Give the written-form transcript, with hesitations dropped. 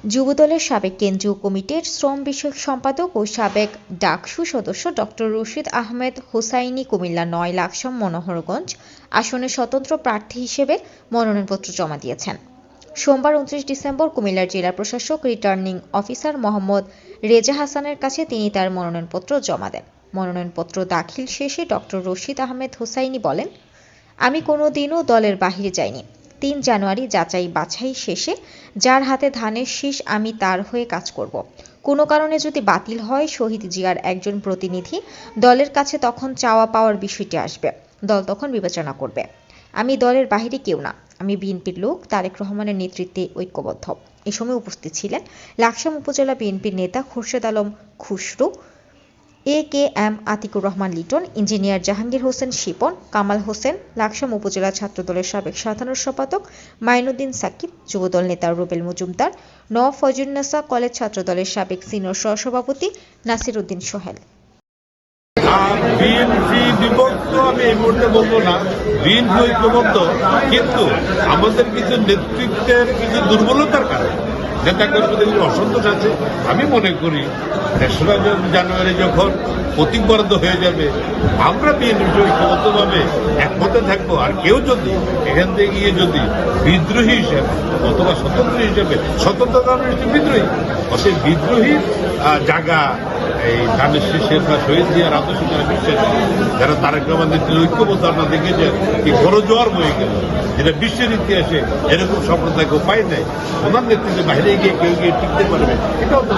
যুবদলের সাবেক কেন্দ্রীয় কমিটির শ্রম বিষয়ক সম্পাদক ও সাবেক ডাকসু সদস্য ডক্টর রশিদ আহমেদ হোসাইনী কুমিল্লা ৯ লাকসাম মনোহরগঞ্জ আসনে স্বতন্ত্র প্রার্থী হিসেবে মনোনয়নপত্র জমা দিয়েছেন। সোমবার ২৯ ডিসেম্বর কুমিল্লার জেলা প্রশাসক রিটার্নিং অফিসার মোহাম্মদ রেজা হাসানের কাছে তিনি তার মনোনয়নপত্র জমা দেন। মনোনয়নপত্র দাখিল শেষে ডক্টর রশিদ আহমেদ হোসাইনী বলেন, আমি কোনোদিনও দলের বাহিরে যাইনি। ৩ জানুয়ারি যাচাই বাছাই শেষে যার হাতে ধানের শীষ আমি তার হয়ে কাজ করব। কোনো কারণে যদি বাতিল হয় শহীদ জিয়ার একজন প্রতিনিধি দলের কাছে তখন চাওয়া পাওয়ার বিষয়টি আসবে, দল তখন বিবেচনা করবে। আমি দলের বাহিরে কেউ না, আমি বিএনপির লোক, তারেক রহমানের নেতৃত্বে ঐক্যবদ্ধ। এ সময় উপস্থিত ছিলেন লাকসাম উপজেলা বিএনপির নেতা খোরশেদ আলম খুসরু, এ.কে.এম. আতিকুর রহমান লিটন, ইঞ্জিনিয়ার জাহাঙ্গীর হোসেন শিপন, কামাল হোসেন, লাকসাম উপজেলা ছাত্রদলের সাবেক সাধারণ সম্পাদক মাইনুদ্দিন সাকিব, যুবদল নেতা রুবেল মজুমদার, নওয়াব ফয়জুন্নেসা কলেজ ছাত্রদলের সাবেক সিনিয়র সহসভাপতি নাসির উদ্দিন সোহেল। বিএনপি বিভক্ত আমি এই মুহূর্তে বলবো না, বিএনপি ঐক্যবদ্ধ, কিন্তু আমাদের কিছু নেতৃত্বের কিছু দুর্বলতার কারণে নেতা কর্মীদের কিছু অসন্তোষ আছে। আমি মনে করি ৩রা জানুয়ারি যখন প্রতীক বরাদ্দ হয়ে যাবে আমরা বিএনপি ঐক্যবদ্ধভাবে একমতে থাকবো। আর কেউ যদি এখান থেকে গিয়ে যদি বিদ্রোহী হিসেবে অথবা স্বতন্ত্র হিসেবে, স্বতন্ত্র কারণ হিসেবে বিদ্রোহী, অতএব বিদ্রোহীর জায়গা এই ধানের শীষের বা শহীদ জিয়ার আদর্শ যারা বিশ্বাসী, যারা তারেক রহমান নেতৃত্বে ঐক্যবদ্ধ, আপনারা দেখেছেন কি বড় জোয়ার বয়ে গেল, যেটা বিশ্বের ইতিহাসে এরকম সম্প্রদায়কে উপায় নেই। ওনার নেতৃত্বে বাইরে গিয়ে কেউ গিয়ে টিকতে পারবে, এটাও তো